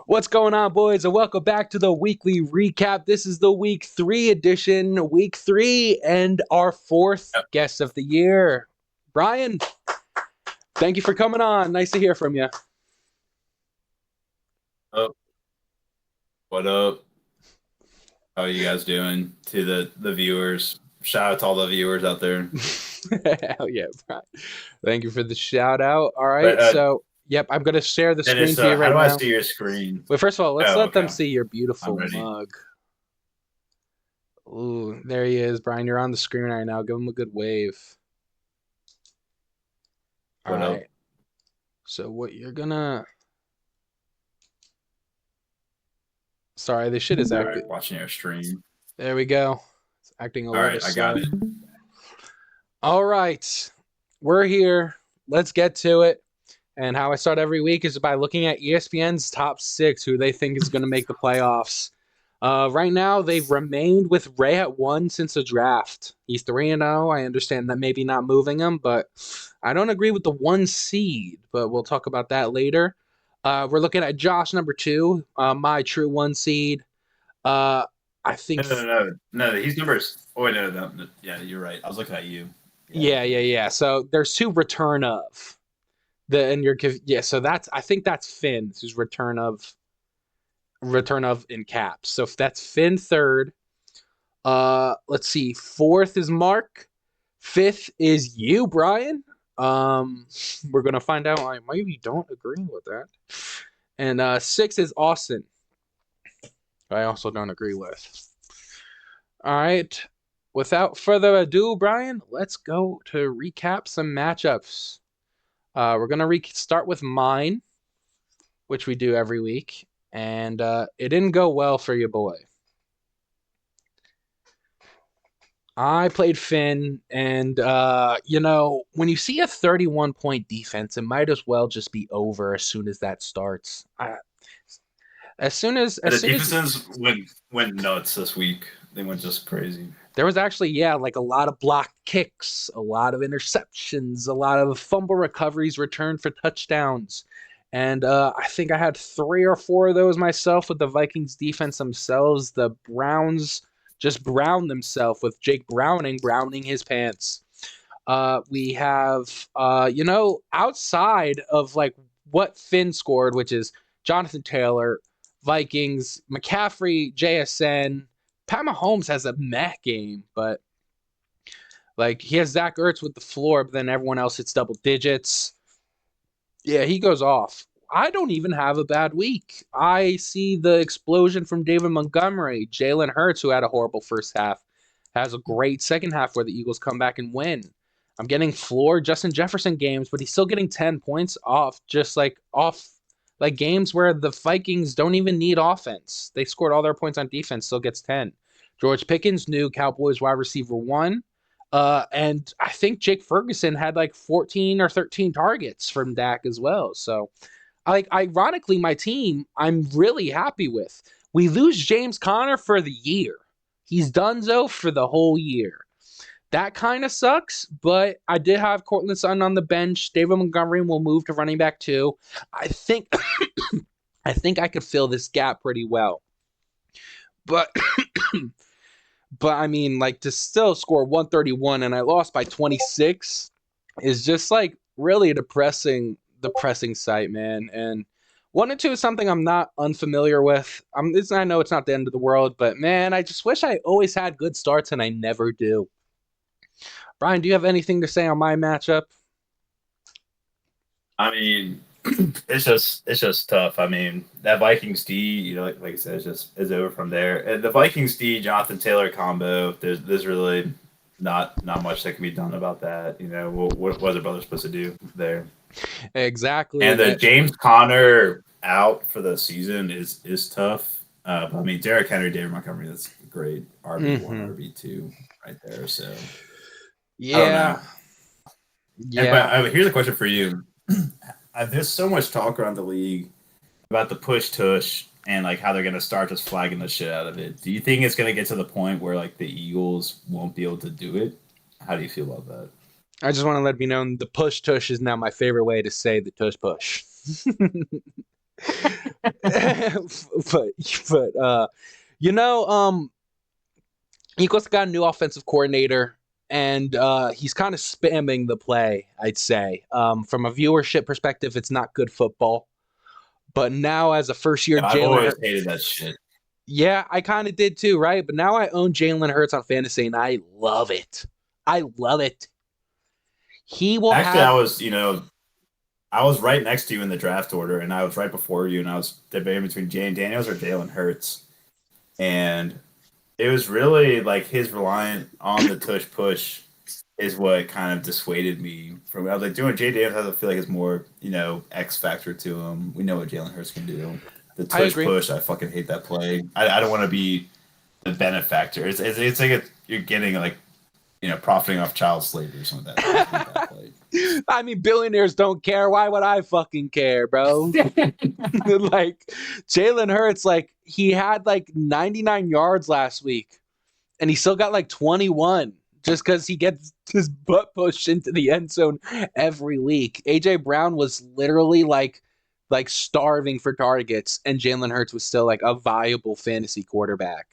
What's going on, boys? And welcome back to the weekly recap. This is the week 3 edition, week 3, and our fourth Yep. guest of the year. Brian, thank you for coming on. Nice to hear from you. Oh, what up? How are you guys doing? To the viewers, shout out to all the viewers out there. Hell yeah, Brian. Thank you for the shout out. All But right, so, yep, I'm going to share the screen Dennis, to you how right do I now. see your screen? But first of all, let's Oh, let them okay. see your I'm beautiful ready. mug. Ooh, there he is, Brian. You're on the screen right now. Give him a good wave. All What up? right. So what you're gonna Sorry, this shit is All acting. right, watching your stream. There we go. It's acting a All little right, I got slow. it. All right. We're here. Let's get to it. And how I start every week is by looking at ESPN's top 6, who they think is going to make the playoffs. Right now, they've remained with Ray at 1 since the draft. He's 3-0. I understand that maybe not moving him, but I don't agree with the 1 seed, but we'll talk about that later. We're looking at Josh, number 2, my true 1 seed. Uh, I think No. He's numbers. Oh wait, no. Yeah, you're right. I was looking at you. Yeah. Yeah. So there's 2 return of yeah. So that's I think that's Finn's who's return of in caps. So if that's Finn third. Let's see. Fourth is Mark. Fifth is you, Brian. We're gonna find out. I maybe don't agree with that. And sixth is Austin. I also don't agree with. All right. Without further ado, Brian, let's go to recap some matchups. We're gonna start with mine, which we do every week, and it didn't go well for your boy. I played Finn, and when you see a 31-point defense, it might as well just be over as soon as that starts. As soon as And as the soon as defenses went nuts this week. They went just crazy. There was actually, like a lot of blocked kicks, a lot of interceptions, a lot of fumble recoveries returned for touchdowns. And I think I had 3 or 4 of those myself with the Vikings defense themselves. The Browns just browned themselves with Jake browning his pants. We have, outside of like what Finn scored, which is Jonathan Taylor, Vikings, McCaffrey, JSN. Pat Mahomes has a meh game, but like he has Zach Ertz with the floor, but then everyone else hits double digits. Yeah, he goes off. I don't even have a bad week. I see the explosion from David Montgomery. Jalen Hurts, who had a horrible first half, has a great second half where the Eagles come back and win. I'm getting floor Justin Jefferson games, but he's still getting 10 points off games where the Vikings don't even need offense. They scored all their points on defense, still gets 10. George Pickens, new Cowboys wide receiver 1. And I think Jake Ferguson had like 14 or 13 targets from Dak as well. So, ironically, my team I'm really happy with. We lose James Conner for the year. He's donezo for the whole year. That kind of sucks, but I did have Cortland Sutton on the bench. David Montgomery will move to running back 2. I think I think I could fill this gap pretty well. But but I mean, like, to still score 131 and I lost by 26 is just like really depressing sight, man. And 1 and 2 is something I'm not unfamiliar with. I know it's not the end of the world, but man, I just wish I always had good starts and I never do. Brian, do you have anything to say on my matchup? I mean, it's just tough. I mean, that Vikings D, like I said, it's over from there. And the Vikings D Jonathan Taylor combo, there's really not much that can be done about that. What are the brothers supposed to do there? Exactly. And the James Conner out for the season is tough. I mean, Derrick Henry, David Montgomery, that's great. RB1, Mm-hmm. RB2 right there. So I don't know. Yeah. But Yeah. here's a question for you. There's so much talk around the league about the push tush and like how they're gonna start just flagging the shit out of it. Do you think it's gonna get to the point where like the Eagles won't be able to do it? How do you feel about that? I just want to let me know the push tush is now my favorite way to say the tush push. but you know, Eagles got a new offensive coordinator, and he's kind of spamming the play, I'd say. From a viewership perspective, it's not good football. But now, as a first-year Yeah, I've Jalen always Hurts, hated that shit. yeah, I kind of did too, right? But now I own Jalen Hurts on fantasy, and I love it. I love it. He will Actually, have. I was right next to you in the draft order, and I was right before you, and I was debating between Jane Daniels or Jalen Hurts, and it was really like his reliant on the tush push is what kind of dissuaded me from. I was like, doing Jay Daniels has to feel like it's more X factor to him. We know what Jalen Hurts can do. The I tush agree. push, I fucking hate that play. I don't want to be the benefactor. It's like you're getting like profiting off child slavery or something like that. I hate that play. I mean, billionaires don't care. Why would I fucking care, bro? Like Jalen Hurts, like he had like 99 yards last week, and he still got like 21 just because he gets his butt pushed into the end zone every week. AJ Brown was literally like starving for targets, and Jalen Hurts was still like a viable fantasy quarterback.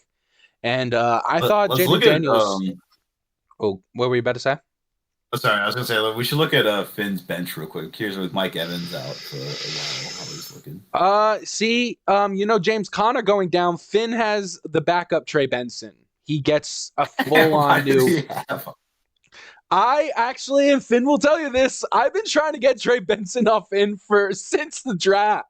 And I thought Let's Jaden look at. Daniels. Oh, what were you about to say? Oh, sorry, I was gonna say we should look at Finn's bench real quick. Here's with Mike Evans out for a while. How he's looking. See, James Conner going down. Finn has the backup Trey Benson. He gets a full-on new. I actually, and Finn will tell you this, I've been trying to get Trey Benson off Finn since the draft.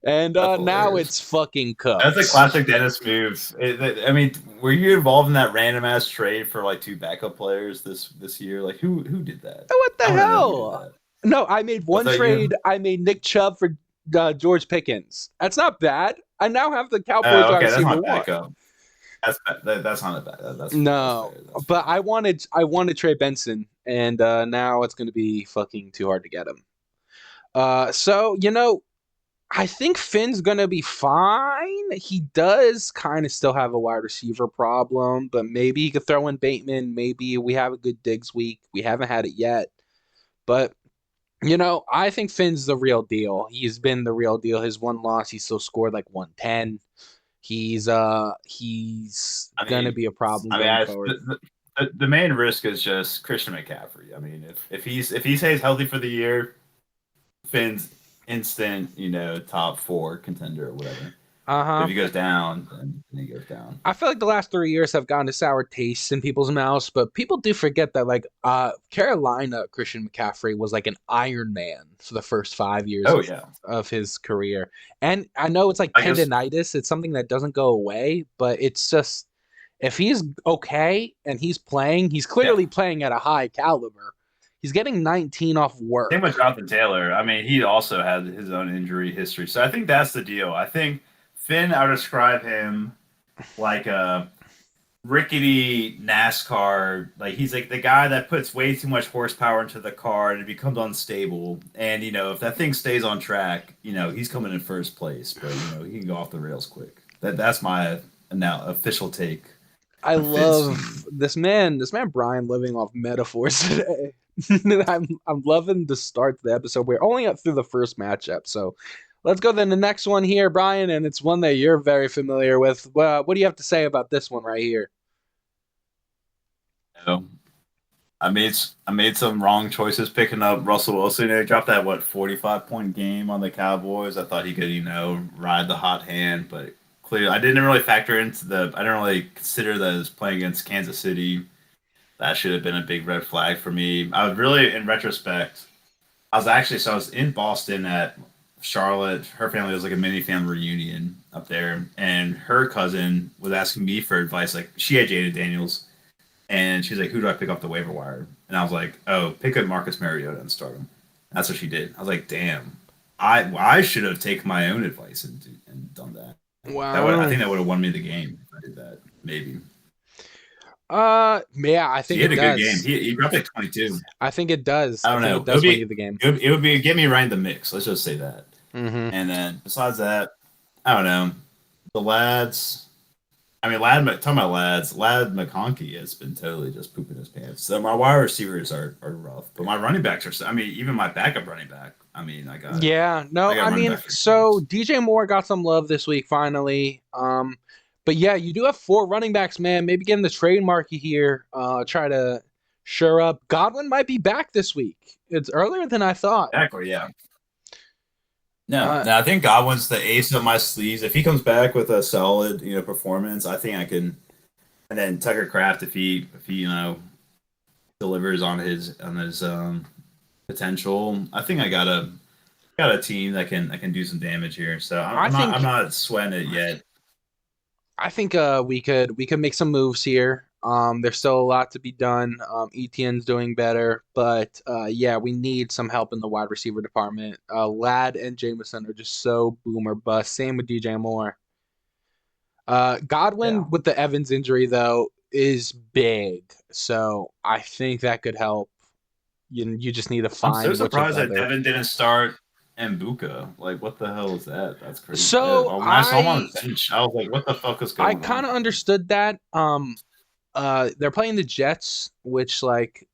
And now it's fucking cooked. That's a classic Dennis move. I mean, were you involved in that random ass trade for like 2 backup players this year? Like who did that? What the hell? No, I made one trade. You? I made Nick Chubb for George Pickens. That's not bad. I now have the Cowboys wide receiver one. That's not a bad. That's no, that's but I wanted Trey Benson, and now it's going to be fucking too hard to get him. So I think Finn's going to be fine. He does kind of still have a wide receiver problem, but maybe he could throw in Bateman. Maybe we have a good Diggs week. We haven't had it yet. But, I think Finn's the real deal. He's been the real deal. His one loss, he still scored like 110. He's gonna be a problem going forward. The main risk is just Christian McCaffrey. I mean, if he stays healthy for the year, Finn's instant, top 4 contender or whatever. If he goes down, then he goes down. I feel like the last 3 years have gotten a sour taste in people's mouths, but people do forget that Carolina Christian McCaffrey was like an Iron Man for the first 5 years of his career. And I know it's like tendonitis, it's something that doesn't go away, but it's just if he's okay and he's playing, he's clearly playing at a high caliber. He's getting 19 off work. Same with Jonathan Taylor. I mean, he also had his own injury history. So I think that's the deal. I think Finn, I would describe him like a rickety NASCAR. Like he's like the guy that puts way too much horsepower into the car and it becomes unstable. And if that thing stays on track, he's coming in first place. But he can go off the rails quick. That's my now official take. I love this man Brian living off metaphors today. I'm loving the start to the episode. We're only up through the first matchup, so let's go to the next one here, Brian, and it's one that you're very familiar with. What do you have to say about this one right here? I made some wrong choices picking up Russell Wilson. He dropped that 45-point game on the Cowboys. I thought he could ride the hot hand, but clearly I didn't really factor into I didn't really consider that as playing against Kansas City. That should have been a big red flag for me. I was really, in retrospect, I was in Boston at Charlotte. Her family was like a mini family reunion up there, and her cousin was asking me for advice. Like she had Jaden Daniels, and she's like, "Who do I pick off the waiver wire?" And I was like, "Oh, pick up Marcus Mariota and start him." That's what she did. I was like, "Damn, I should have taken my own advice and done that." Wow, I think that would have won me the game if I did that. Maybe. Yeah, I think he had a good game. He dropped like 22. I think it does. I don't know. It does win you the game. It would be get me right in the mix. Let's just say that. Mm-hmm. And then besides that, I don't know. The lads. I mean, Lad McConkey has been totally just pooping his pants. So my wide receivers are rough, but my running backs are. I mean, even my backup running back. I mean, Yeah, I no, got I running mean, back for so James. DJ Moore got some love this week finally. But yeah, you do have 4 running backs, man. Maybe get in the trade market here. Try to shore up. Godwin might be back this week. It's earlier than I thought. Exactly, yeah. No, Uh, no, I think Godwin's the ace of my sleeves. If he comes back with a solid, performance, I think I can. And then Tucker Craft, if he delivers on his potential, I think I got a team that can do some damage here. So I'm, I I'm not I'm think not sweating it yet. I think we could make some moves here. There's still a lot to be done. Etienne's doing better, but yeah, we need some help in the wide receiver department. Ladd and Jameson are just so boomer bust. Same with DJ Moore. Yeah. Godwin with the Evans injury though is big, so I think that could help. You just need to I'm so find which of surprised the that other. Devin didn't start Mbuka. Like, what the hell is that? That's crazy. So When I saw him on the bench, I was like, what the fuck is I going kind on? of understood that. They're playing the Jets, which like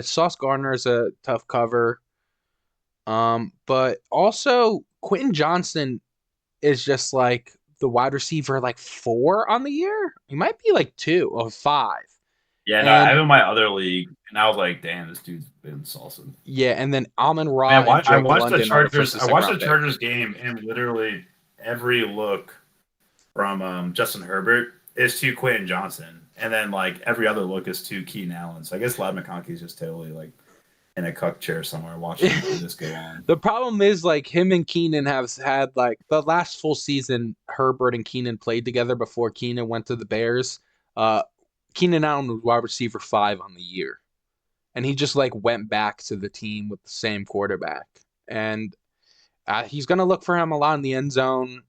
Sauce Gardner is a tough cover. But also Quentin Johnston is just like the wide receiver like 4 on the year. He might be like 2 or 5. Yeah, no, I And have in my other league, and I was like, damn, this dude's been saucing. yeah, and then Amon Ra Man, and I Drake watched the London are the first Chargers. and I second watched the round pick. Chargers game, and literally every look from Justin Herbert is to Quentin Johnson, and then like every other look is to Keenan Allen. So I guess Ladd McConkey's just totally like in a cuck chair somewhere watching this go on. The problem is like him and Keenan have had like the last full season Herbert and Keenan played together before Keenan went to the Bears. Uh Keenan Allen was wide receiver 5 on the year. And he just like went back to the team with the same quarterback. And he's gonna look for him a lot in the end zone.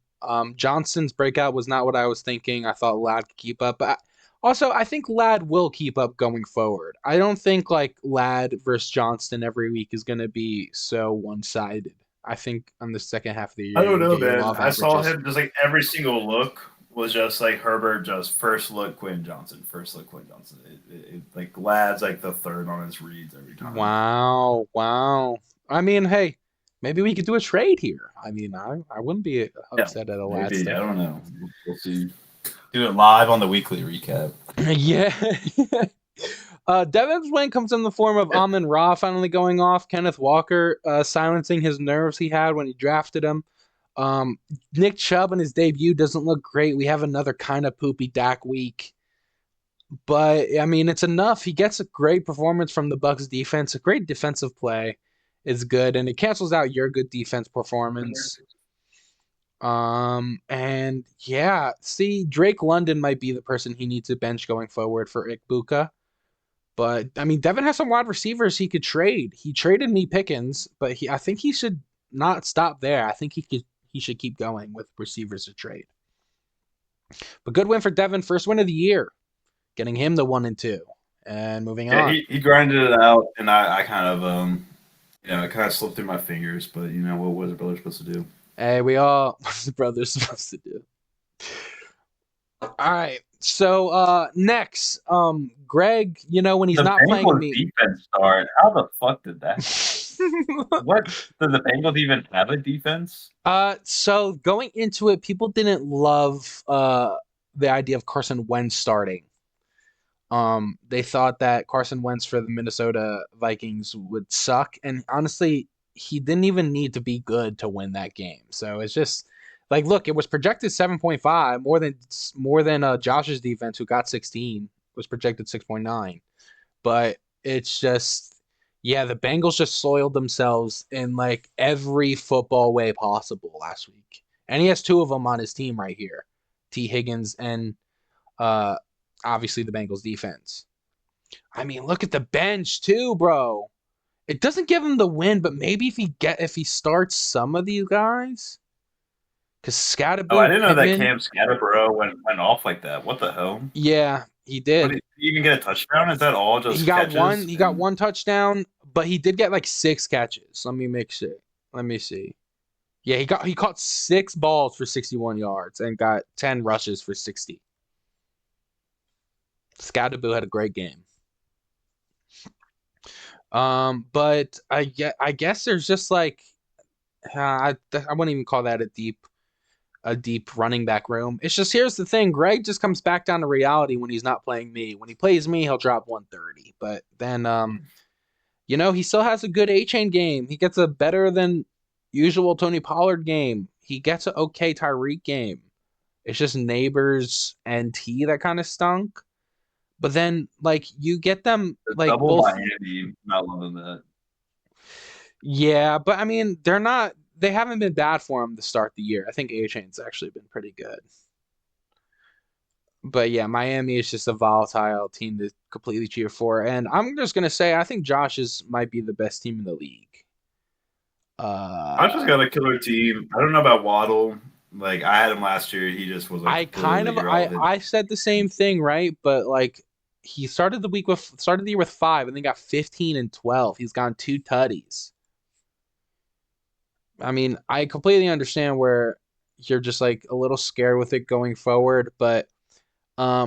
Johnson's breakout was not what I was thinking. I thought Ladd could keep up. But also, I think Ladd will keep up going forward. I don't think like Ladd versus Johnston every week is gonna be so one-sided. I think on the second half of the I year don't you'll know, get your man. law of I saw averages. him just like every single look was just like Herbert, just first look Quinn Johnson, first look Quinn Johnson. Like Lad's like the third on his reads every time. Wow, wow. I mean, hey, maybe we could do a trade here. I mean, I wouldn't be Yeah, upset at a Ladd maybe I stick. don't know. We'll see. Do it live on the weekly recap. Yeah. Devin's win comes in the form of Amon Ra finally going off, Kenneth Walker silencing his nerves he had when he drafted him. Um, Nick Chubb in his debut doesn't look great. We have another kind of poopy Dak week. But I mean, it's enough. He gets a great performance from the Bucks defense. A great defensive play is good, and it cancels out your good defense performance. And yeah, see, Drake London might be the person he needs to bench going forward for Ikbuka. But I mean, Devin has some wide receivers he could trade. He traded me Pickens, but I think he should not stop there. I think he should keep going with receivers to trade. But good win for Devin, first win of the year, getting him the 1-2, and moving Yeah, on. he grinded it out, and I kind of it kind of slipped through my fingers. But what was a brother supposed to do? Hey, we all what's the brother's supposed to do? All right. So next, Greg, when he's The not playing Bengals me. defense start. How the fuck did that happen? What did the Bengals even have a defense? So going into it, people didn't love the idea of Carson Wentz starting. They thought that Carson Wentz for the Minnesota Vikings would suck, and honestly, he didn't even need to be good to win that game. So it's just like, look, it was projected 7.5, more than Josh's defense, who got 16, was projected 6.9. But it's just, yeah, the Bengals just soiled themselves in like every football way possible last week, and he has 2 of them on his team right here, T. Higgins and uh obviously the Bengals defense. I mean, look at the bench too, bro. It doesn't give him the win, but maybe if he starts some of these guys, because Oh, I Scatterboo, didn't know that Pittman, Cam Scatterborough went off like that. What the hell? yeah, he What did. did he even get a touchdown? Is that all He just got one. catches? He got And one touchdown, but he did get like 6 catches. Let me make sure. Let me see. Yeah, he caught 6 balls for 61 yards and got 10 rushes for 60. Scatterboo had a great game. But I guess there's just like I wouldn't even call that a deep running back room. It's just here's the thing: Greg just comes back down to reality when he's not playing me. When he plays me, he'll drop 130. But then, he still has a good A chain game. He gets a better than usual Tony Pollard game. He gets an okay Tyreek game. It's just Neighbors and T that kind of stunk. But then, like, you get them The like double both. Miami, not loving that. Yeah, but I mean, they're not. They haven't been bad for him to start the year. I think A Chain's actually been pretty good. But yeah, Miami is just a volatile team to completely cheer for. And I'm just gonna say, I think might be the best team in the league. I just Uh, got a killer team. I don't know about Waddle. Like I had him last year. He just was like I kind completely of irrelevant. I said the same thing, right? But like he started the year with 5 and then got 15 and 12. He's gone 2 tutties. I mean, I completely understand where you're just like a little scared with it going forward, but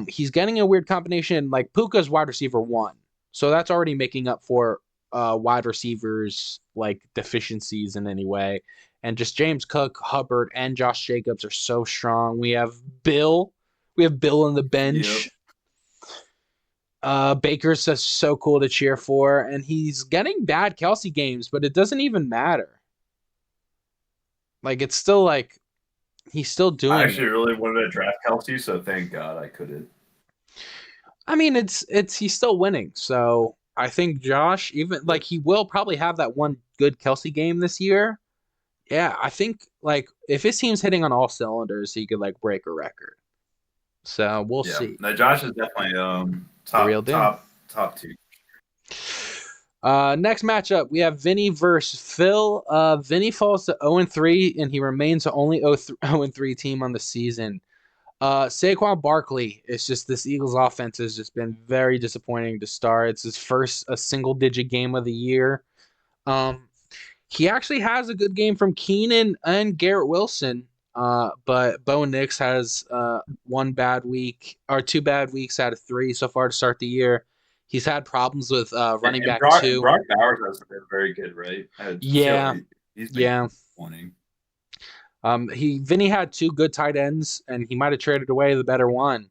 he's getting a weird combination. Like Puka's wide receiver 1, so that's already making up for wide receivers like deficiencies in any way. And just James Cook, Hubbard, and Josh Jacobs are so strong. Bill, we have Bill on the Yep. bench. Baker's just so cool to cheer for, and he's getting bad Kelsey games, but it doesn't even matter. Like it's still like he's still I doing actually it. really wanted to draft Kelsey, so thank God I couldn't. I mean, it's he's still winning. So I think Josh, even like he will probably have that one good Kelsey game this year. Yeah, I think like if his team's hitting on all cylinders, he could like break a record. So we'll Yeah. see. No, Josh is definitely The real deal. top two. Next matchup, we have Vinny versus Phil. Vinny falls to 0-3, and he remains the only 0-3 team on the season. Saquon Barkley, it's just this Eagles offense has just been very disappointing to start. It's his first a single digit game of the year. Um, he actually has a good game from Keenan and Garrett Wilson. But Bo Nix has 1 bad week or 2 bad weeks out of 3 so far to start the year. He's had problems with running And back Brock 2. Brock Bowers has been very good, right? Yeah, He's been yeah. winning. Vinny had 2 good tight ends, and he might have traded away the better one.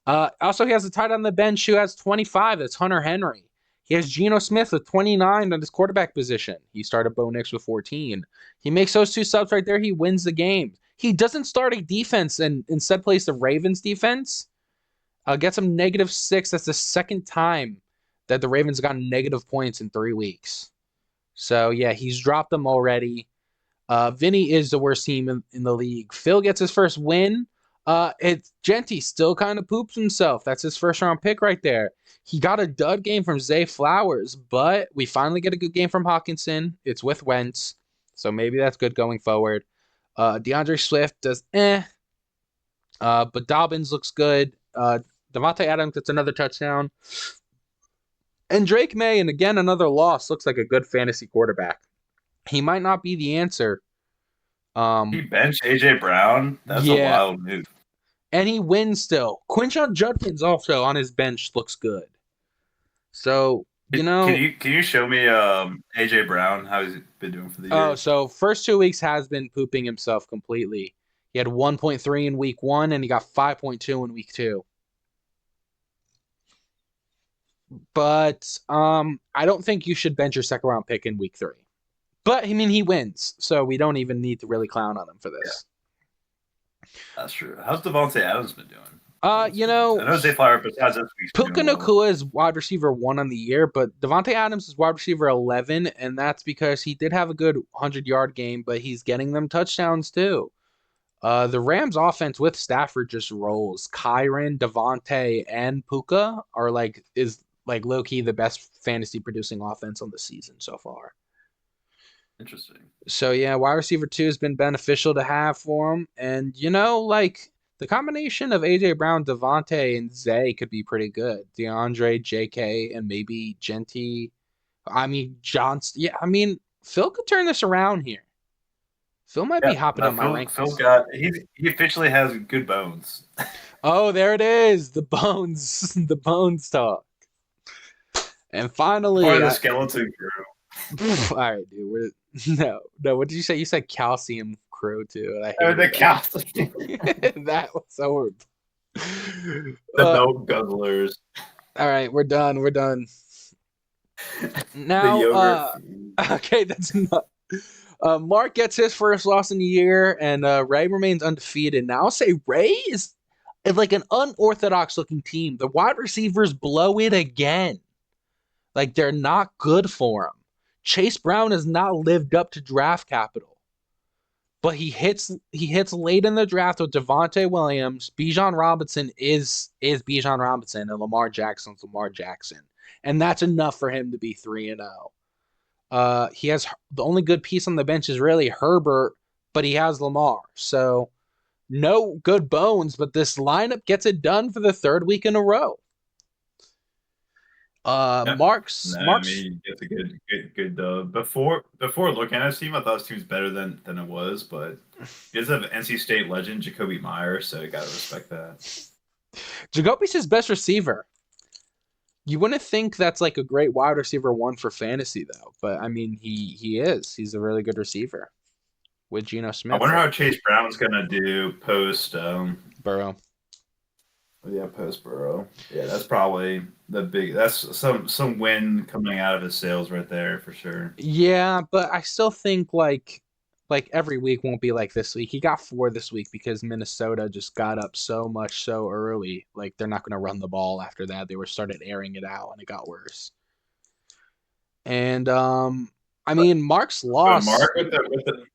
Also, he has a tight end on the bench who has 25. That's Hunter Henry. He has Geno Smith with 29 on his quarterback position. He started Bo Nix with 14. He makes those 2 subs right there. He wins the game. He doesn't start a defense and instead plays the Ravens defense. Gets him -6. That's the second time that the Ravens got negative points in 3 weeks. So, yeah, he's dropped them already. Vinny is the worst team in the league. Phil gets his first win. Genty still kind of poops himself. That's his first round pick right there. He got a dud game from Zay Flowers, but we finally get a good game from Hawkinson. It's with Wentz, so maybe that's good going forward. DeAndre Swift does but Dobbins looks good. Devontae Adams gets another touchdown. And Drake May, and again, another loss, looks like a good fantasy quarterback. He might not be the answer. He benched AJ Brown. That's a Yeah, wild move. and he wins still. Quinshon Judkins also on his bench looks good. So, Can you show me AJ Brown how he's been doing for the oh, year? so first 2 weeks has been pooping himself completely. He had 1.3 in week 1 and he got 5.2 in week 2. But I don't think you should bench your second round pick in week 3. But I mean he wins, so we don't even need to really clown on him for Yeah, this. that's true. How's Devontae Adams been doing? Uh, you know, I know Zay Flower besides this week's been Puka doing well. Nakua is wide receiver 1 on the year, but Devontae Adams is wide receiver 11, and that's because he did have a good 100-yard game, but he's getting them touchdowns too. The Rams offense with Stafford just rolls. Kyron, Devontae, and Puka are is low key the best fantasy producing offense on the season so far. Interesting. So yeah, wide receiver 2 has been beneficial to have for him, and the combination of AJ Brown, Devontae, and Zay could be pretty good. DeAndre, JK, and maybe Genty. I mean Johnston. Yeah, I mean Phil could turn this around here. Phil might be Yeah, hopping no, up my rankings. he officially has good bones. Oh, there it is. The bones. The bones talk. And Part finally, of the skeleton crew. all right, dude. No. What did you say? You said calcium crew too. I Oh, the hated cow, that. That was so horrible. the milk guzzlers, All right, we're done. We're done. the Now, yogurt fiend. okay, that's enough. Mark gets his first loss in the year, and Ray remains undefeated. Now, I'll say Ray is like an unorthodox looking team. The wide receivers blow it again. Like they're not good for him. Chase Brown has not lived up to draft capital, but he hits late in the draft with Devontae Williams. Bijan Robinson is Bijan Robinson, and Lamar Jackson's Lamar Jackson, and that's enough for him to be 3-0. He has the only good piece on the bench is really Herbert, but he has Lamar. So no good bones, but this lineup gets it done for the third week in a row. Yeah. Mark's No, I Mark's mean it's a good dub. Before looking at this team, I thought this team was better than it was, but he does have NC State legend Jacoby Myers, so you gotta respect that. Jacoby's his best receiver. You wouldn't think that's like a great wide receiver one for fantasy though, but I mean he is. He's a really good receiver with Geno I Smith. wonder how Chase Brown's gonna do post Burrow. yeah, post Burrow. Yeah, that's probably that's some win coming out of his sales right there for sure. Yeah, but I still think like every week won't be like this week. He got 4 this week because Minnesota just got up so much so early. Like they're not going to run the ball after that. They were started airing it out and it got worse. And I mean Mark's But loss. Mark with the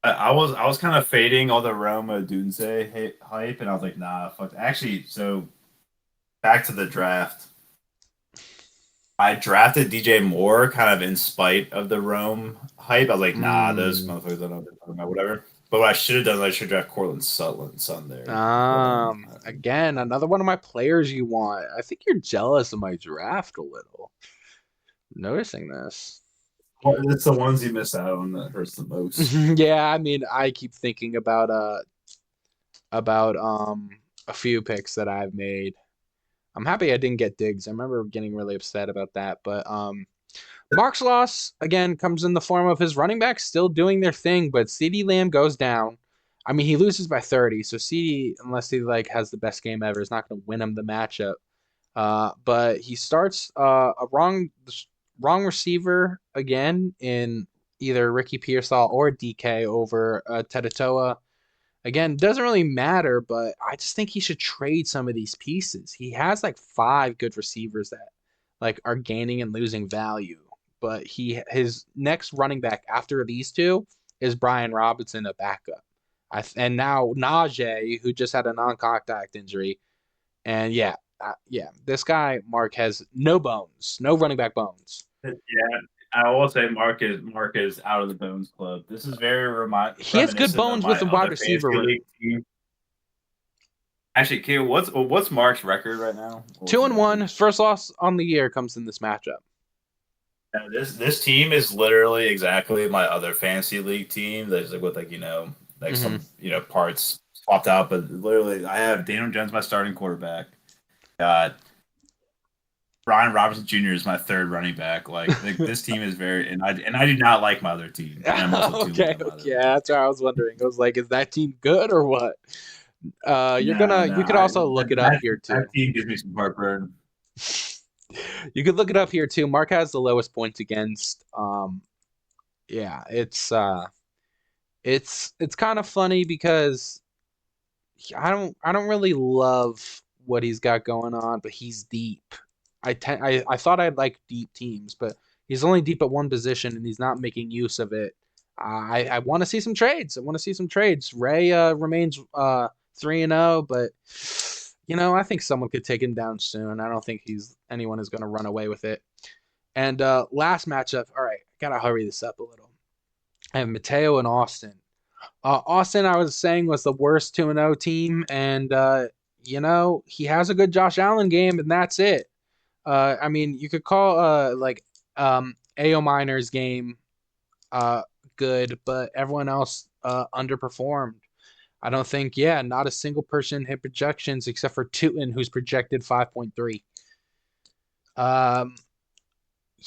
I was kind of fading all the Rome Odunze hype, and I was like, nah, fuck. Actually, so back to the draft. I drafted DJ Moore kind of in spite of the Rome hype. I was like, nah, those Mm, motherfuckers don't know what they're talking about, whatever. But what I should have done, I should draft Cortland Sutton son there. again, another one of my players you want. I think you're jealous of my draft a little. Noticing this. Well, it's the ones you miss out on that hurts the most. Yeah, I mean, I keep thinking about a few picks that I've made. I'm happy I didn't get Diggs. I remember getting really upset about that, but Mark's loss again comes in the form of his running backs still doing their thing, but CeeDee Lamb goes down. I mean, he loses by 30, so CeeDee, unless he like has the best game ever, is not going to win him the matchup. But he starts a wrong receiver again in either Ricky Pearsall or DK over Tedatoa. Again, doesn't really matter, but I just think he should trade some of these pieces. He has like 5 good receivers that like are gaining and losing value, but his next running back after these two is Brian Robinson, a backup. And now Najee, who just had a non-contact injury, and yeah, this guy Mark has no bones, no running back bones. Yeah, I will say Mark is out of the Bones Club. This is very He has good reminiscent of bones with my the wide other receiver fantasy room. league team. Actually, Q, what's Mark's record right now? What's Two the and one. record? His first loss on the year comes in this matchup. Yeah, this team is literally exactly my other fantasy league team. There's like with like Hmm. some parts swapped out, but literally I have Daniel Jones my starting quarterback. Got Brian Robinson Jr. is my third running back. Like this team is very and I do not like my other team. And I'm also too low Okay, on my other okay, team. that's what I was wondering. I was like, is that team good or what? No, no, You could also look it up that here that too. team gives me some heartburn. You could look it up here too. Mark has the lowest points against. Yeah, it's kind of funny because I don't really love what he's got going on, but he's deep. I thought I'd like deep teams, but he's only deep at one position and he's not making use of it. I want to see some trades. I want to see some trades. Ray remains 3-0, but I think someone could take him down soon. I don't think anyone is going to run away with it. And last matchup. All right, gotta hurry this up a little. I have Mateo and Austin. Austin, I was saying, was the worst 2-0 team, and he has a good Josh Allen game, and that's it. I mean, you could call AO Minor's game uh good, but everyone else underperformed. I don't think, not a single person hit projections except for Tootin, who's projected 5.3. Um,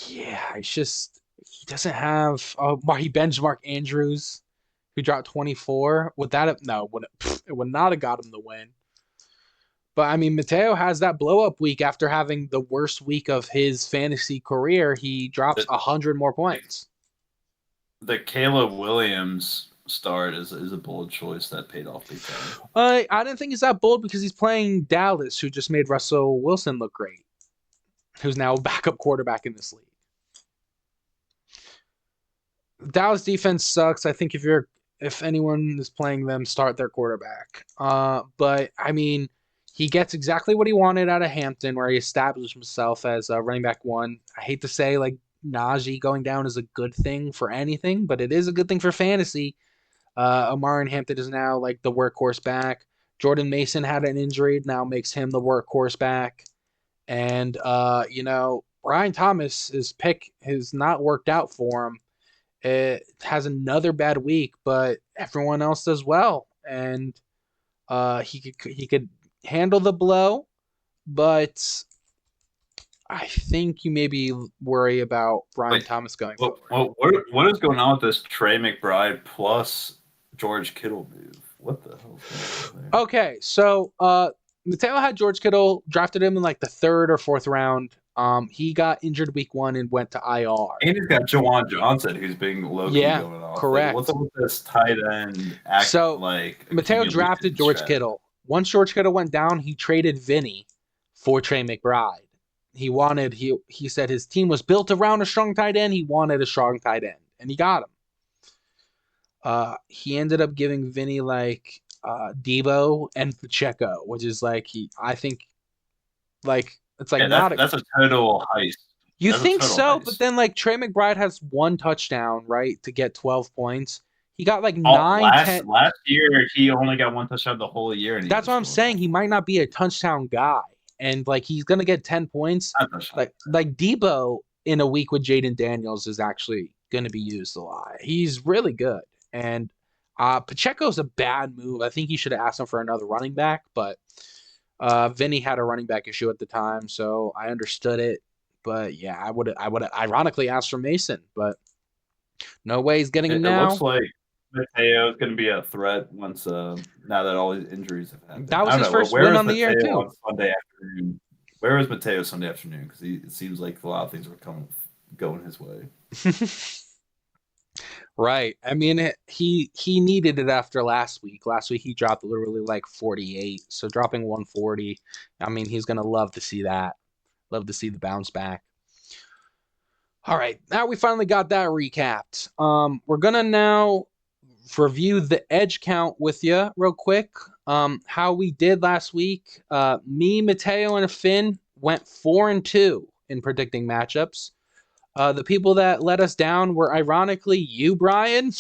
yeah, it's just He doesn't have. Oh, he benched Mark Andrews, who dropped 24. Would that have? No, it would not have got him the win. But I mean, Mateo has that blow up week after having the worst week of his fantasy career. He drops 100 more points. The Caleb Williams start is a bold choice that paid off big time. I didn't think he's that bold because he's playing Dallas, who just made Russell Wilson look great, who's now a backup quarterback in this league. Dallas defense sucks. I think if anyone is playing them, start their quarterback. But I mean, he gets exactly what he wanted out of Hampton, where he established himself as a running back one. I hate to say like Najee going down is a good thing for anything, but it is a good thing for fantasy. Omarion Hampton is now like the workhorse back. Jordan Mason had an injury, now makes him the workhorse back. And Brian Thomas, his pick has not worked out for him. It has another bad week, but everyone else does well, and he could handle the blow, but I think you maybe worry about Brian Thomas going forward. What is going on with this Trey McBride plus George Kittle move? What the hell is going on there? Okay, so Mateo had George Kittle, drafted him in like the 3rd or 4th round. He got injured week 1 and went to IR. And he's got Jawan Johnson, who's being low-key going off. Correct. Like, what's up with this tight end? Mateo drafted George Kittle. Once George Kittle went down, he traded Vinny for Trey McBride. He said his team was built around a strong tight end. He wanted a strong tight end, and he got him. He ended up giving Vinny like Debo and Pacheco, which is like that's a total heist. You think so, but then like Trey McBride has 1 touchdown, right, to get 12 points. He got like 10. Last year, he only got 1 touchdown the whole year. That's what I'm saying. He might not be a touchdown guy, and like he's gonna get 10 points. Like Debo in a week with Jaden Daniels is actually gonna be used a lot. He's really good, and Pacheco's a bad move. I think he should have asked him for another running back, but Vinny had a running back issue at the time, so I understood it. But yeah, I would ironically asked for Mason, but no way he's getting him now. It looks like Mateo is going to be a threat once now that all his injuries have happened. That was his first win on the year too. Sunday afternoon. Where was Mateo Sunday afternoon? Because it seems like a lot of things were going his way. Right. I mean, he needed it after last week. Last week he dropped literally like 48. So dropping 140, I mean, he's gonna love to see that. Love to see the bounce back. All right, now we finally got that recapped. We're gonna now review the edge count with you real quick. How we did last week. Me, Mateo, and Finn went 4-2 in predicting matchups. The people that let us down were ironically you, Brian,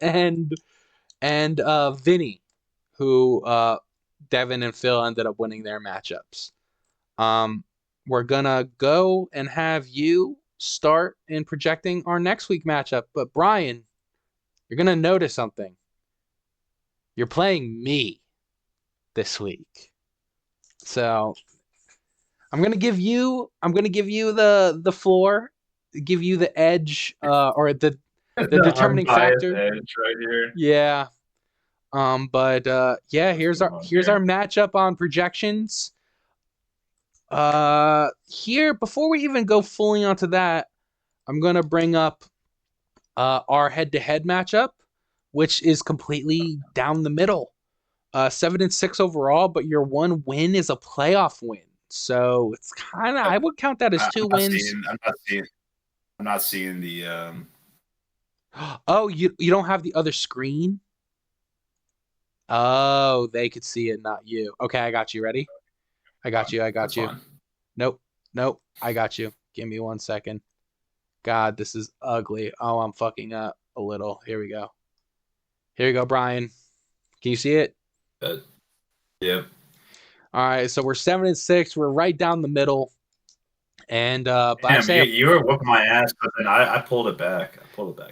and Vinny, who Devin and Phil ended up winning their matchups. We're gonna go and have you start in projecting our next week matchup. But Brian, you're gonna notice something. You're playing me this week, so I'm gonna give you the floor, give you the edge, or the determining factor. Edge right here. Yeah. Here's our matchup on projections. Here, before we even go fully onto that, I'm gonna bring up our head-to-head matchup, which is completely down the middle. 7-6 overall, but your 1 win is a playoff win. So it's kind of, I would count that as 2 wins. I'm not seeing the. Oh, you don't have the other screen? Oh, they could see it, not you. Okay, I got you. Ready? I got you. Fine. Nope. I got you. Give me 1 second. God, this is ugly. Oh, I'm fucking up a little. Here we go. Brian. Can you see it? Yep. All right, so we're 7-6. We're right down the middle. And you were whooping my ass, but then I pulled it back.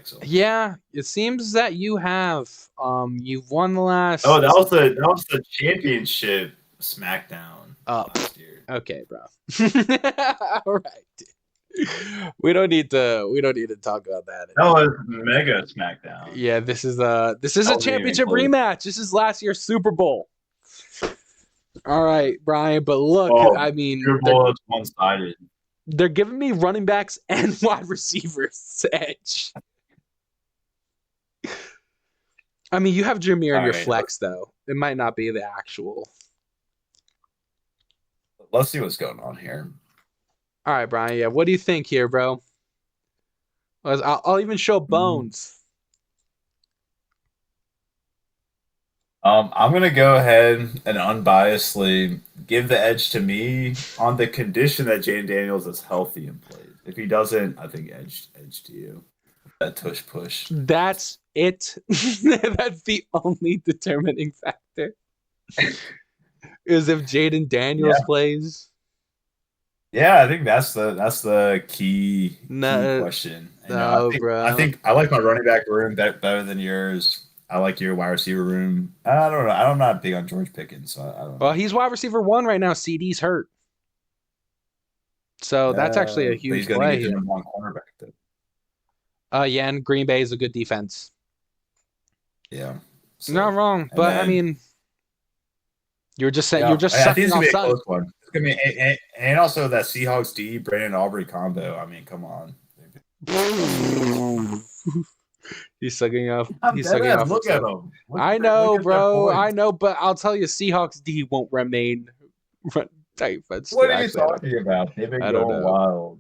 So yeah, it seems that you have. You've won the last. Oh, that was the championship SmackDown last year. Okay, bro. All right. We don't need to talk about that That anymore. was mega SmackDown. Yeah, this is a Wasn't even championship close. rematch. This is last year's Super Bowl. All right, Brian, but look, Oh, I mean, your they're ball is one sided. they're giving me running backs and wide receivers edge. I mean, you have Jameer in All your right, flex though. It might not be the actual. let's see what's going on here. All right, Brian. Yeah, what do you think here, bro? I'll even show Mm. Bones. I'm gonna go ahead and unbiasedly give the edge to me on the condition that Jane Daniels is healthy and plays. If he doesn't, I think edge to you. That tush push. That's it. That's the only determining factor. Is if Jaden Daniels Yeah, plays. yeah. I think that's the key No, question. You know, I no, think I bro. think I like my running back room better than yours. I like your wide receiver room. I don't know. I'm not big on George Pickens, so I don't Well, know. he's wide receiver one right now. CD's hurt, so that's actually a But he's huge going to play get the here. number one cornerback. Though. Yeah, and Green Bay is a good defense. Yeah. Not So wrong, and but I then mean, you're just saying you're yeah, just I think sucking it's gonna off be a sun. close one. It's gonna be and also that Seahawks D Brandon Aubrey combo. I mean, come on. He's sucking off. I'm He's dead sucking ass. off Look at himself. them. I Look know, at their bro. I points. know, but I'll tell you, Seahawks D won't remain run defense What too. are you Actually, I don't know. talking about? They've been I don't going know. wild.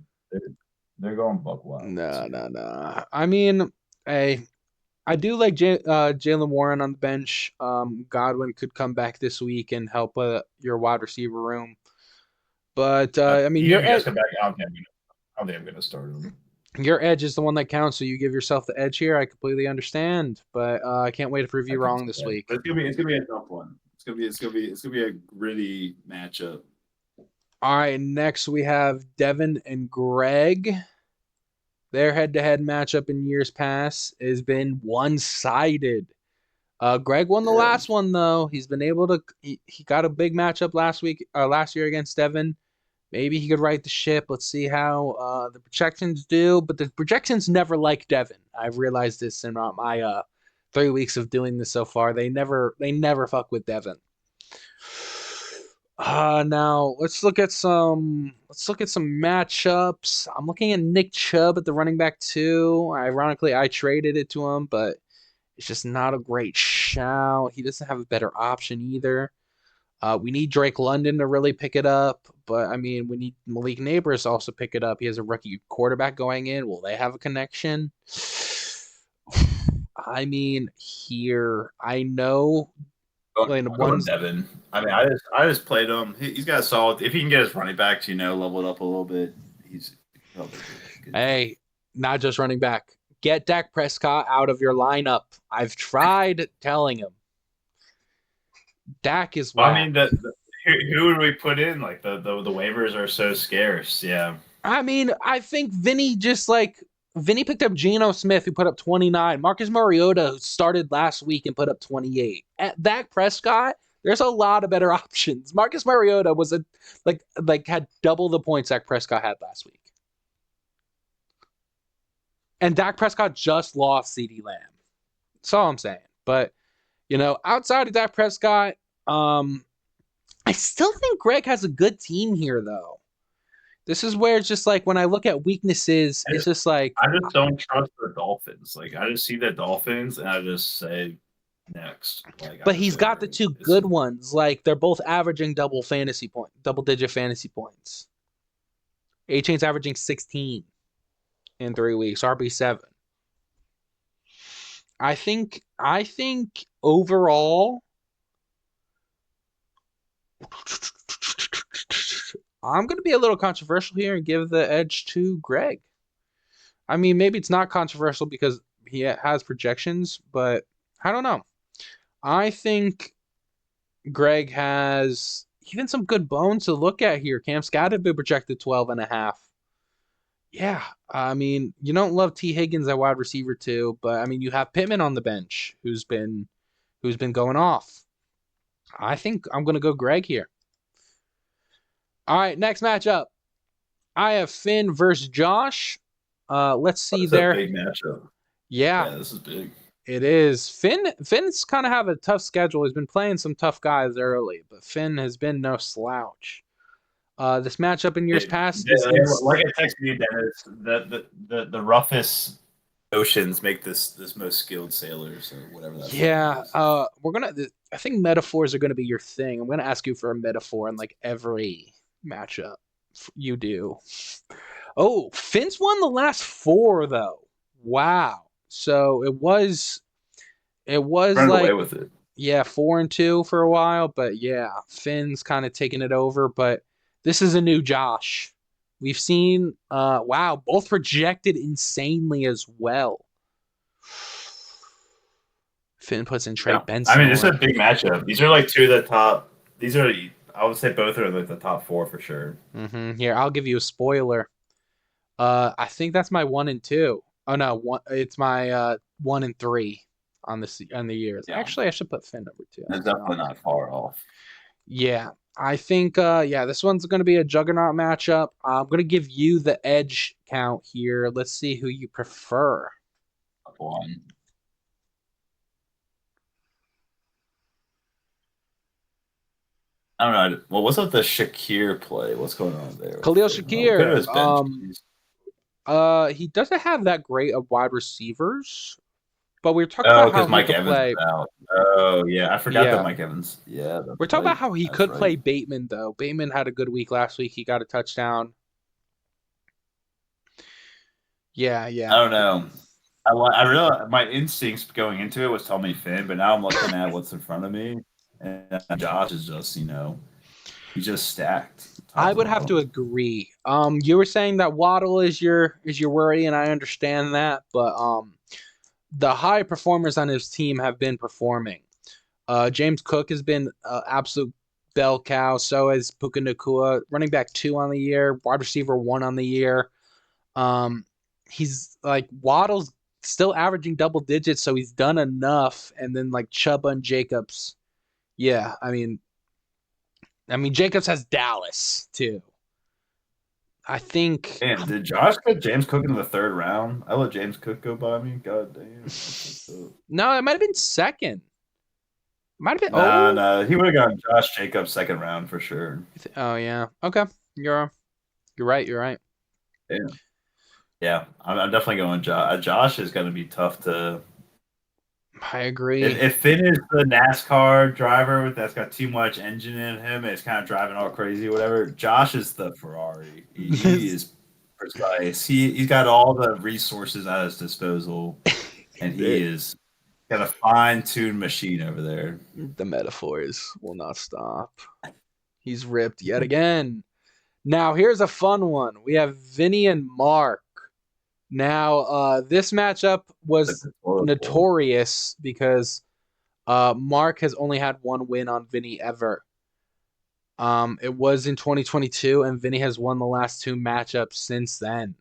They're going buck wild this No, year. no, no. I mean, hey, I do like Jalen Warren on the bench. Godwin could come back this week and help your wide receiver room. But I mean, Even if he does come back, I don't think I'm gonna start him. your edge is the one that counts. So you give yourself the edge here. I completely understand, but I can't wait to prove I you can wrong see this that. week. But it's gonna be a tough one. It's gonna be a gritty matchup. All right, next we have Devin and Greg. Their head-to-head matchup in years past has been one-sided. Greg won the Yeah. last one though. He's been able to. He got a big matchup last year against Devin. Maybe he could right the ship. Let's see how the projections do. But the projections never like Devin. I've realized this in my 3 weeks of doing this so far. They never fuck with Devin. Now let's look at some matchups. I'm looking at Nick Chubb at the running back too. Ironically, I traded it to him, but it's just not a great shout. He doesn't have a better option either. We need Drake London to really pick it up, but I mean, we need Malik Neighbors to also pick it up. He has a rookie quarterback going in. Will they have a connection? I mean, here I know like I'll go with one's Devin. I mean, I just played him. He's got a solid. If he can get his running backs, leveled up a little bit, he's probably good. hey, not just running back. Get Dak Prescott out of your lineup. I've tried telling him. Dak is I whack. mean, who would we put in? Like the waivers are so scarce. Yeah. I mean, I think Vinny picked up Geno Smith, who put up 29. Marcus Mariota, who started last week and put up 28. At Dak Prescott, there's a lot of better options. Marcus Mariota was had double the points Dak Prescott had last week. And Dak Prescott just lost CeeDee Lamb. That's all I'm saying. But, outside of Dak Prescott, I still think Greg has a good team here, though. This is where it's just like when I look at weaknesses, I it's just, just like, I just don't trust the Dolphins. Like I just see the Dolphins and I just say next. Like I but just he's say got the two it's good ones. Like they're both averaging double digit fantasy points. A Chain's averaging 16 in 3 weeks, RB7. I think overall, I'm gonna be a little controversial here and give the edge to Greg. I mean, maybe it's not controversial because he has projections, but I don't know. I think Greg has even some good bones to look at here. Cam Scott been projected 12 and a half. Yeah, I mean, you don't love T. Higgins at wide receiver too, but I mean, you have Pittman on the bench who's been going off. I think I'm gonna go Greg here. All right, next matchup. I have Finn versus Josh. Let's see That's a there. big matchup. Yeah, Yeah, this is big. it is. Finn's kind of have a tough schedule. He's been playing some tough guys early, but Finn has been no slouch. This matchup in years past is Like I texted you, Dennis, the roughest oceans make this most skilled sailors or whatever that saying yeah. is. We're gonna. I think metaphors are gonna be your thing. I'm gonna ask you for a metaphor in like every matchup you do. Oh, Finn's won the last four though. Wow. So it was Run away like with it. yeah, 4-2 for a while, but yeah, Finn's kind of taking it over. But this is a new Josh. We've seen wow, both projected insanely as well. Finn puts in Trey Yeah, I mean, this is a Benson. big matchup. These are like two of the top. These are, I would say, both are like the top four for sure. Here, I'll give you a spoiler. I think that's my 1 and 2. Oh no, it's my 1 and 3 on the years. Yeah, Actually, I should put Finn number 2. it's definitely not far off. Yeah, I think yeah, this one's going to be a juggernaut matchup. I'm going to give you the edge count here. Let's see who you prefer. One. I don't know. Well, what's up the Shakir play? What's going on there? Khalil Good Shakir. as bench. He doesn't have that great of wide receivers, but we are talking Oh, about because how he Mike could Evans is play. out. Oh, yeah. I forgot that Yeah, Mike Evans. Yeah, we're that's talking about right. how he That's could right. play Bateman though. Bateman had a good week last week. He got a touchdown. Yeah, I yeah. don't know. I really my instincts going into it was telling me Finn, but now I'm looking at what's in front of me, and Josh is just he's just stacked top I to would have to bottom. agree. You were saying that Waddle is your worry, and I understand that, but the high performers on his team have been performing. James Cook has been absolute bell cow. So has Puka Nakua, running back 2 on the year, wide receiver 1 on the year. Um, he's like Waddle's still averaging double digits, so he's done enough. And then like Chubb and Jacobs, yeah. I mean Jacobs has Dallas too. I think Man, did Josh get James Cook in the third round? I let James Cook go by me. God damn, that's fucked up. no, it might have been second. Might have been Nah, oh nah, he would have gotten Josh Jacobs second round for sure. oh yeah. Okay. You're right, you're right. Yeah, yeah, I'm definitely going Josh. Josh is going to be tough to. I agree. If Finn is the NASCAR driver that's got too much engine in him and it's kind of driving all crazy, whatever. Josh is the Ferrari. He is precise. He's got all the resources at his disposal, and he is got a fine-tuned machine over there. The metaphors will not stop. He's ripped yet again. Now here's a fun one. We have Vinny and Mark. Now this matchup Like was the toilet bowl. notorious because Mark has only had one win on Vinny ever. It was in 2022, and Vinny has won the last two matchups since then.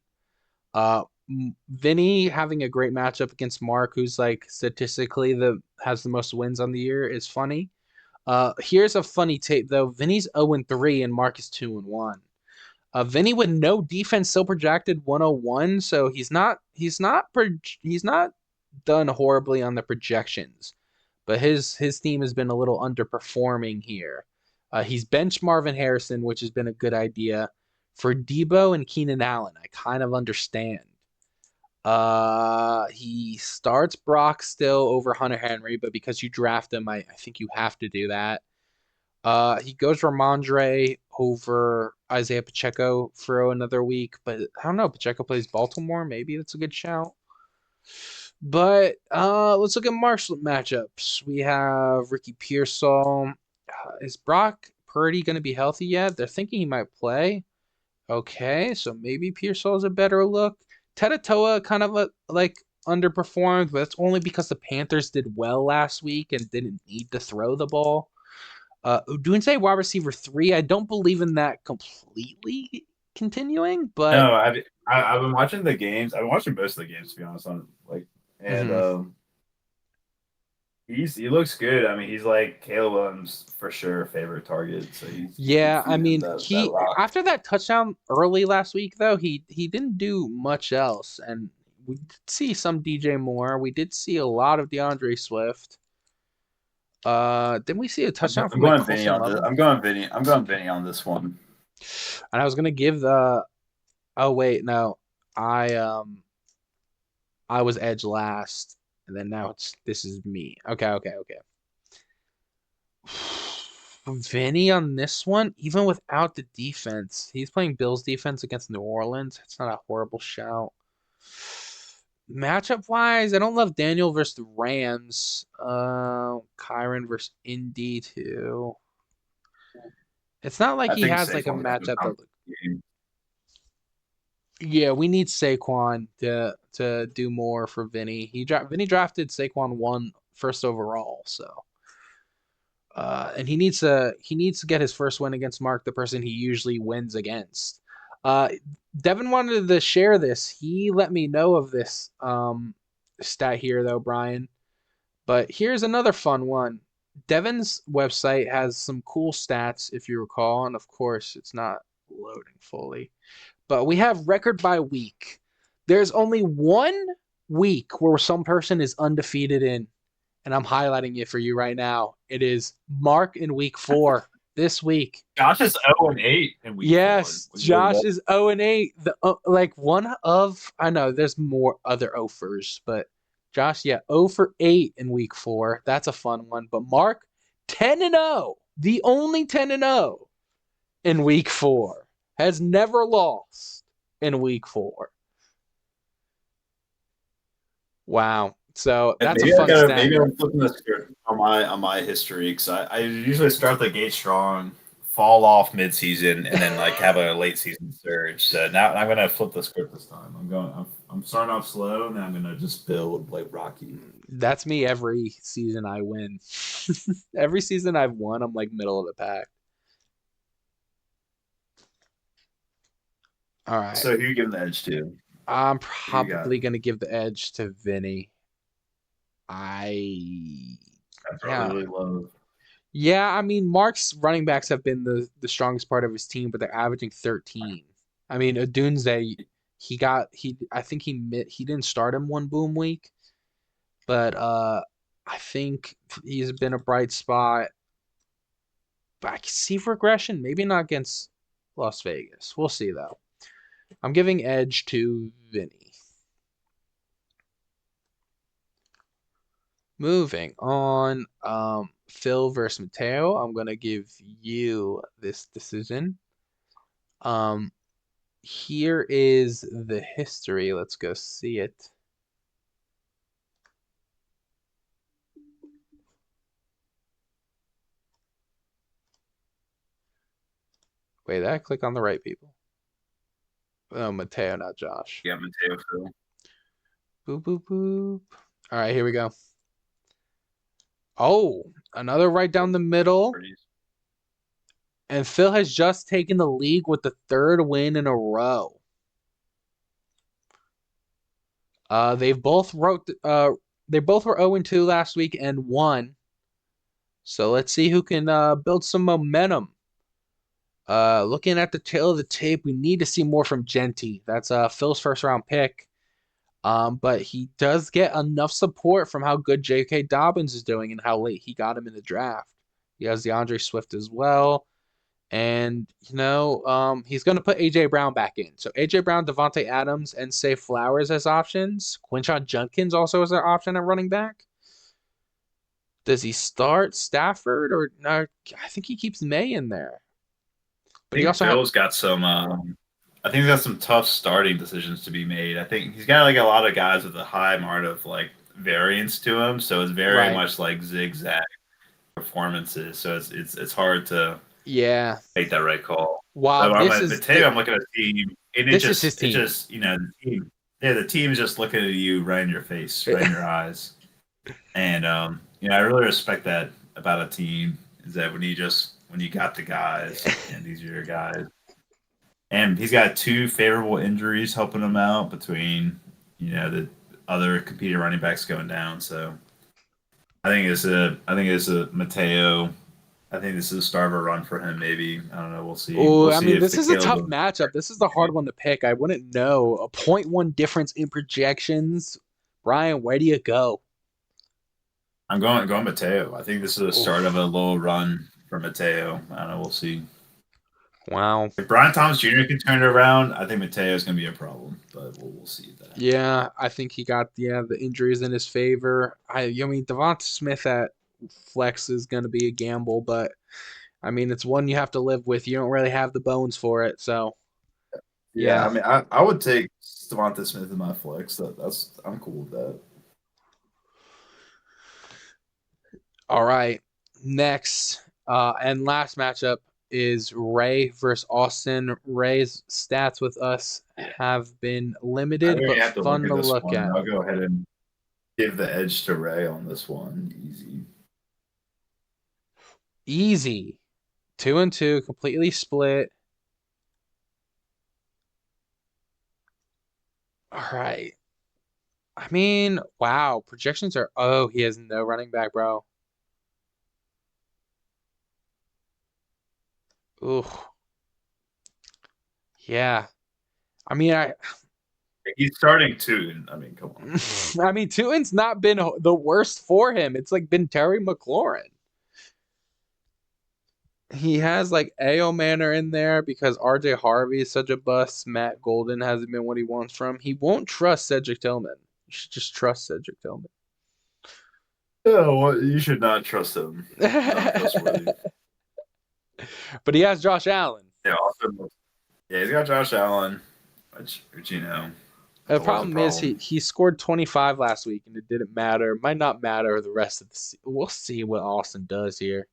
Vinny having a great matchup against Mark, who's like statistically has the most wins on the year, is funny. Here's a funny tape though. Vinny's 0-3 and Mark is 2-1. Vinny with no defense still projected 101, so he's not done horribly on the projections, but his team has been a little underperforming here. He's benched Marvin Harrison, which has been a good idea. For Debo and Keenan Allen, I kind of understand. He starts Brock still over Hunter Henry, but because you draft him, I think you have to do that. He goes Ramondre over Isaiah Pacheco for another week, but I don't know. Pacheco plays Baltimore. Maybe that's a good shout. But let's look at Mark's matchups. We have Ricky Pearsall. Is Brock Purdy going to be healthy yet? They're thinking he might play. Okay, so maybe Pearsall is a better look. Tedatoa kind of like underperformed, but that's only because the Panthers did well last week and didn't need to throw the ball. Udunse wide receiver 3. I don't believe in that completely continuing, but No, I've been watching the games. I've been watching most of the games to be honest. On like and mhm. he looks good. I mean, he's like Caleb Williams for sure favorite target. So he's been Yeah, I feeding him mean, that he rock. after that touchdown early last week though, he didn't do much else, and we did see some DJ Moore. We did see a lot of DeAndre Swift. Didn't we see a touchdown I'm from like going Vinny Colson on this. Level? I'm going Vinny on this one. And I was gonna give the. Oh wait, no, I um I was Edge last, and then now this is me. Okay, okay, okay. Vinny on this one, even without the defense, he's playing Bills defense against New Orleans. It's not a horrible shout. Matchup wise, I don't love Daniel versus the Rams. Kyron versus Indy too. It's not like I he think has like a Saquon's gonna matchup that come. look. Yeah, we need Saquon to do more for Vinny. Vinny drafted Saquon one first overall, so and he needs to get his first win against Mark, the person he usually wins against. Uh, Devin wanted to share this. He let me know of this stat here though, Brian. But here's another fun one. Devin's website has some cool stats, if you recall, and of course it's not loading fully. But we have record by week. There's only one week where some person is undefeated in, and I'm highlighting it for you right now. It is Mark in week 4 this week. Josh is 0-8 in week 4. Yes, Would you believe Josh that? is 0 and 8. The like one of I know there's more other offers, but Josh, yeah, 0 for 8 in week 4. That's a fun one. But Mark, 10 and 0, the only 10 and 0 in week 4, has never lost in week 4. Wow. So that's a fun stat. Maybe I'm flipping the script on my history because I usually start the gate strong, fall off mid season, and then like have a late season surge. So now I'm gonna flip the script this time. I'm starting off slow, and then I'm gonna just build like Rocky. That's me every season I win. Every season I've won, I'm like middle of the pack. All right. So who you giving the edge to? I'm Who you got? probably gonna give the edge to Vinny. I That's what I yeah. really love. Yeah, I mean Mark's running backs have been the strongest part of his team, but they're averaging 13. I mean, Odunze, he I think he didn't start him one boom week, but I think he's been a bright spot. But I can see regression, maybe not against Las Vegas. We'll see though. I'm giving edge to Vinny. Moving on, Phil versus Mateo. I'm gonna give you this decision. Um, Here is the history. Let's go see it. Wait, did I click on the right people? Oh, Mateo, not Josh. Yeah, Mateo Phil. Boop, boop, boop. All right, here we go. Oh, another right down the middle. And Phil has just taken the league with the third win in a row. They've both wrote. They both were 0-2 last week and won. So let's see who can build some momentum. Looking at the tail of the tape, we need to see more from Genty. That's Phil's first round pick. But he does get enough support from how good J.K. Dobbins is doing and how late he got him in the draft. He has DeAndre Swift as well. And, he's going to put A.J. Brown back in. So A.J. Brown, Devontae Adams, and Say Flowers as options. Quinshon Judkins also as an option at running back. Does he start Stafford or no? I think he keeps May in there. I But he think also has. Phil's got some. I think he's got some tough starting decisions to be made. I think he's got like a lot of guys with a high amount of like variance to him, so it's very Right. much like zigzag performances. So it's hard to Yeah. make that right call. While So I'm this at is Mateo. I'm looking at the team, and this is his it team. just the team. Yeah, the team is just looking at you right in your face, right in your eyes, and I really respect that about a team. Is that when you got the guys, and these are your guys. And he's got two favorable injuries helping him out between, the other competing running backs going down. So I think it's a Mateo. I think this is the start of a run for him. Maybe I don't know. We'll see. Oh, We'll I see mean, if this the is a Caleb. tough matchup. This is the hard one to pick. I wouldn't know. A point one difference in projections. Brian, where do you go? I'm going Mateo. I think this is the start of Oof. a little run for Mateo. I don't know. We'll see. Wow. If Brian Thomas Jr. can turn it around, I think Mateo is going to be a problem. But we'll see that. Yeah, I think he got the injuries in his favor. I mean Devonta Smith at flex is going to be a gamble, but I mean it's one you have to live with. You don't really have the bones for it, so Yeah, yeah. I mean, I would take Devonta Smith in my flex. That's I'm cool with that. All right. Next and last matchup is Ray versus Austin. Ray's stats with us Yeah, have been I limited don't even but have to look fun at to this look one. at. I'll go ahead and give the edge to Ray on this one. Easy. Easy. 2-2, completely split. All right. I mean, wow. Projections are. Oh, he has no running back, bro. Ooh, yeah. I mean, He's starting two. I mean, come on. I mean, Tuin's not been the worst for him. It's like been Terry McLaurin. He has like AO Manor in there because RJ Harvey is such a bust. Matt Golden hasn't been what he wants from. He won't trust Cedric Tillman. You should just trust Cedric Tillman. No, well, you should not trust him. He's untrustworthy. But he has Josh Allen. Yeah, also, yeah, he's got Josh Allen, which The always a problem is problem. he scored 25 last week and it didn't matter. Might not matter the rest of the season. We'll see what Austin does here.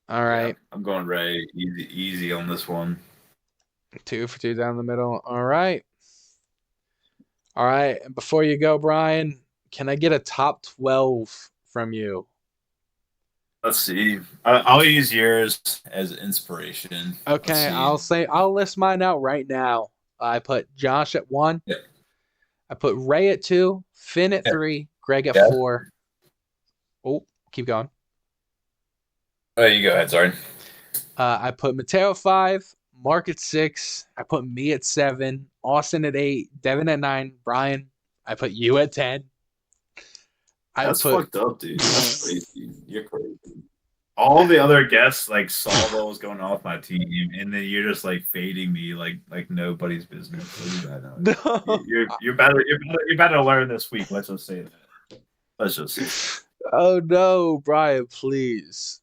All Yeah, right. I'm going Ray. Easy on this one. 2 for 2 down the middle. All right. All right. And before you go, Brian, can I get a top 12 from you? Let's see. I'll use yours as inspiration. Let's Okay, see. I'll list mine out right now. I put Josh at 1. Yeah. I put Ray at 2, Finn at Yeah. 3, Greg at Yeah. 4. Oh, keep going. Oh, you go ahead. Sorry. I put Mateo 5, Mark at 6. I put me at 7, Austin at 8, Devin at 9, Brian. I put you at 10. I That's put fucked up, dude. That's crazy. You're crazy. All the other guests like saw what was going on with my team, and then you're just like fading me like nobody's business. What you got now? no. You're better. You're better to learn this week. Let's just say that. Let's just say that. Oh no, Brian, please.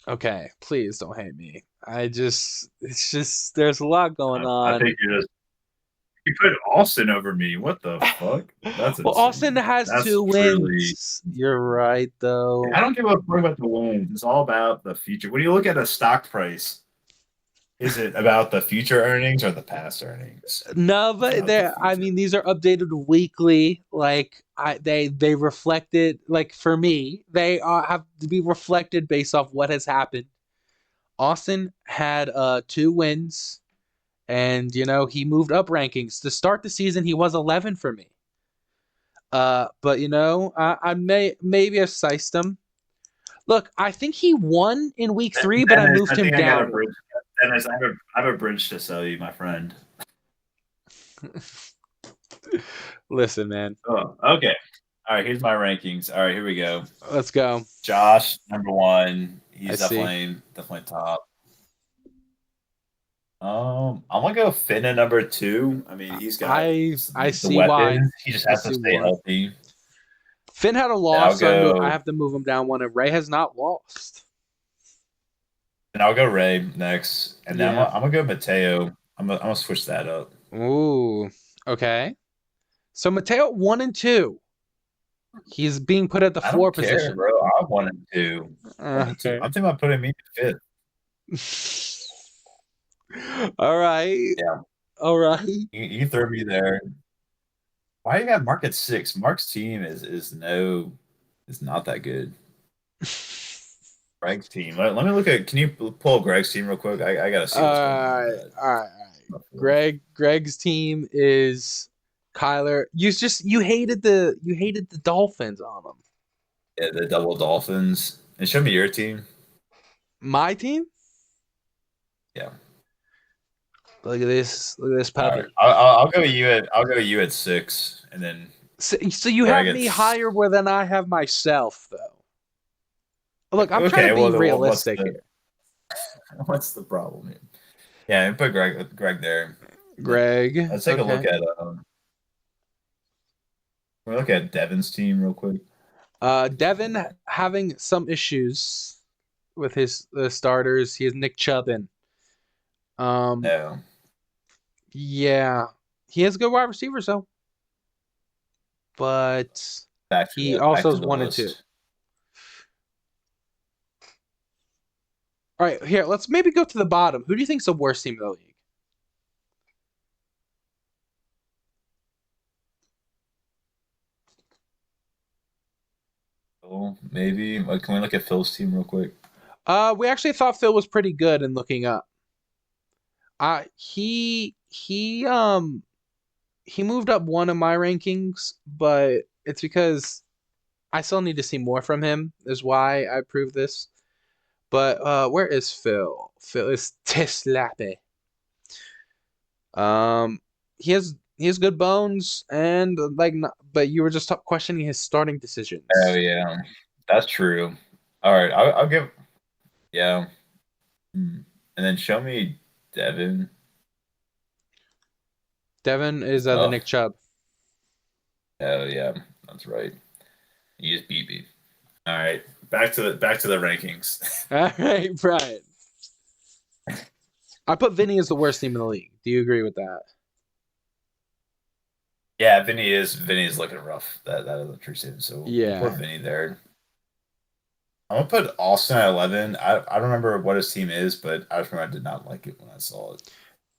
Okay, please don't hate me. It's just, there's a lot going I on. think you put Austin over me. What the fuck? That's Well, Austin insane. has That's two truly. wins. You're right, though. I don't give a fuck about the wins. It's all about the future. When you look at a stock price, is it about the future earnings or the past earnings? No, It's but about the I future. mean, these are updated weekly. Like they reflected. Like for me, they have to be reflected based off what has happened. Austin had 2 wins, and he moved up rankings to start the season. He was 11 for me. But I maybe have sized him. Look, I think he won in week 3, but I Dennis, moved I him think I got a down bridge. Dennis, I have a bridge to sell you, my friend. one. Listen, man. Oh, okay. All right, here's my rankings. All right, here we go. Let's go. Josh, number one. I He's see. definitely top. I'm gonna go Finn at number two. I mean, he's got I the see why. weapons. He just I has to see stay why. healthy. Finn had a And loss, so I have to move him down one, and Ray has not lost. I'll go Ray next, and then Yeah. I'm gonna go Mateo. I'm gonna switch that up. Ooh. Okay. So Mateo 1 and 2. He's being put at the I 4 don't care, position. bro. I wanted to. Wanted to. Okay. I'm thinking about putting me in fifth. All right. Yeah, All right. you threw me there. Why you got Mark at six? Mark's team is not that good. Greg's team. Let me look at. Can you pull Greg's team real quick? I gotta see what's going on with All right. that. All right. Greg's team is Kyler, you hated the Dolphins on them. Yeah, the double Dolphins. And show me your team. My team? Yeah. Look at this All right. puppy. I'll go you at 6, and then So you Greg have at. me higher where than I have myself, though. Look, I'm trying to Okay. be Well, realistic here. what's the problem here? Yeah, and put Greg there. Then Greg, let's take a look okay. at we look at Devin's team real quick. Devin having some issues with his starters. He has Nick Chubb in. Um, No, yeah, he has good wide receivers though, but he back also to is the 1 and 2. list. All right, here let's maybe go to the bottom. Who do you think's the worst team in the league? Oh, maybe. Like, can we look at Phil's team real quick? We actually thought Phil was pretty good in looking up. He moved up one of my rankings, but it's because I still need to see more from him. Is why I proved this. But where is Phil? Phil is Tislape. Um, he has good bones and but you were just questioning his starting Oh decisions. yeah, that's true. All right, I'll give. Yeah. And then show me Devin. Devin is the Oh, Nick Chubb. oh yeah, that's right. You just beat me. All right, back to the rankings. All right, Brian. I put Vinny as the worst team in the league. Do you agree with that? Yeah, Vinny is looking rough. That is a true statement. So we'll put Yeah. Vinny there. I'm gonna put Austin at 11. I don't remember what his team is, but I just remember I did not like it when I saw it.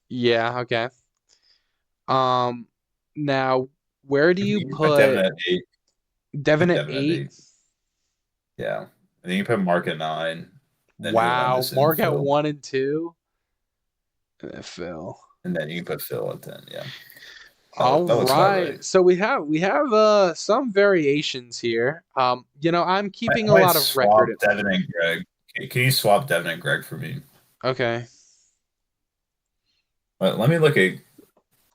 Yeah, okay. Um Now where do you You can put Devin put at 8. Devin Put at Devin at 8? 8. Yeah, and then you put Mark at 9. Then who am I Wow. missing? Mark at Phil. 1 and 2. Phil. And then you can put Phil at 10. Yeah, All that looks about right. right. So we have some variations here. I'm keeping I a might lot of record. swap Devin and Greg. Can you swap Devin and Greg for me? Okay. Let me look at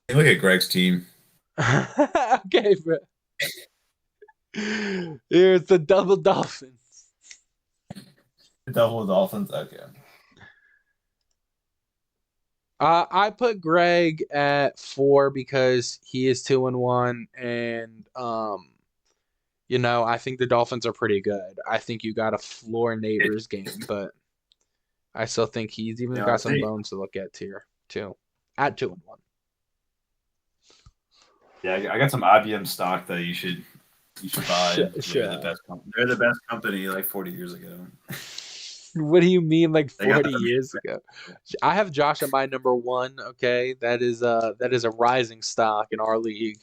Greg's team. Okay, bro. Here's the double Dolphins. Double Dolphins. Okay. I put Greg at 4 because he is 2-1, and I think the Dolphins are pretty good. I think you got to floor Neighbors game, but I still think he's even Yeah, I got some think. bones to look at here too. At 2-1. Yeah, I got some IBM stock that you should buy. They're the Sure. best. They're the best company like 40 years ago. What do you mean, like They got 40 years ago? I have Josh at my number 1. Okay, that is a rising stock in our league.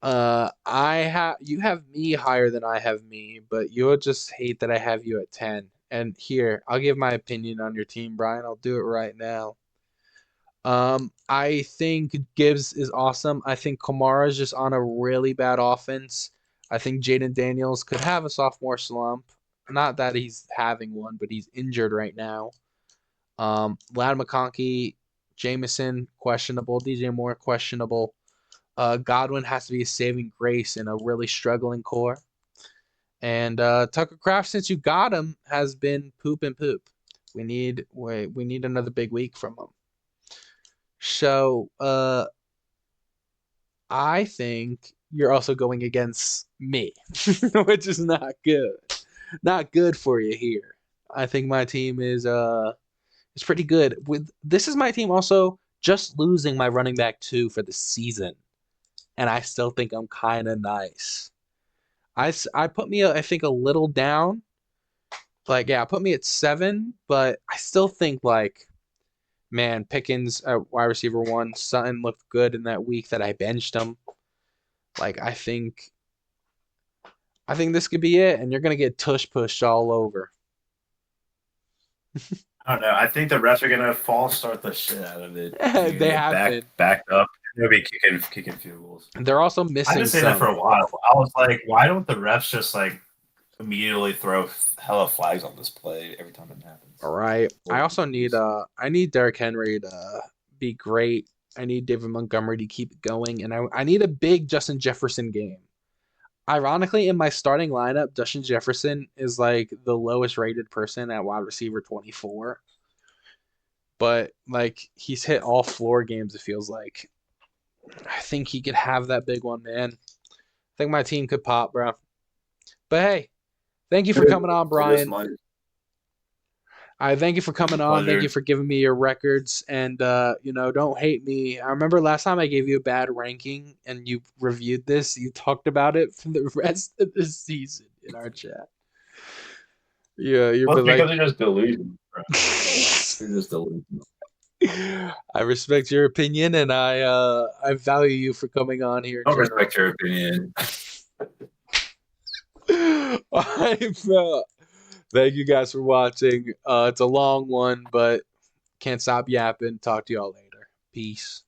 I have you have me higher than I have me, but you'll just hate that I have you at 10. And here, I'll give my opinion on your team, Brian. I'll do it right now. I think Gibbs is awesome. I think Kamara's just on a really bad offense. I think Jaden Daniels could have a sophomore slump. Not that he's having one, but he's injured right now. Lad McConkey, Jameson, questionable. DJ Moore, questionable. Godwin has to be a saving grace in a really struggling core. And Tucker Craft, since you got him, has been poop and poop. We need another big week from him. So I think you're also going against me, which is not good. Not good for you here. I think my team is pretty good. With this is my team also just losing my running back 2 for the season, and I still think I'm kind of nice. I put me I think a little down. Like yeah, put me at 7, but I still think like man, Pickens at wide receiver 1, Sutton looked good in that week that I benched him. Like I think this could be it, and you're gonna get tush pushed all over. I don't know. I think the refs are gonna false start the shit out of it. You're gonna They get have been. backed up. They'll be kicking field goals. They're also I've been missing saying that for some. a while. I was like, why don't the refs just like immediately throw hella flags on this play every time it happens? All right. I also need I need Derrick Henry to be great. I need David Montgomery to keep going, and I need a big Justin Jefferson game. Ironically, in my starting lineup, Justin Jefferson is like the lowest rated person at wide receiver 24. But like he's hit all floor games, it feels like. I think he could have that big one, man. I think my team could pop, bro. But hey, thank you for coming on, So this Brian. might I thank you for coming on. Thank you pleasure. for giving me your records, and don't hate me. I remember last time I gave you a bad ranking, and you reviewed this. You talked about it for the rest of the season in our chat. Yeah, you've Well, it's been because like, they're just delusional, bro. They're just delusional. I respect your opinion, and I value you for coming on here in I don't general. respect your opinion. Thank you guys for watching. It's a long one, but can't stop yapping. Talk to y'all later. Peace.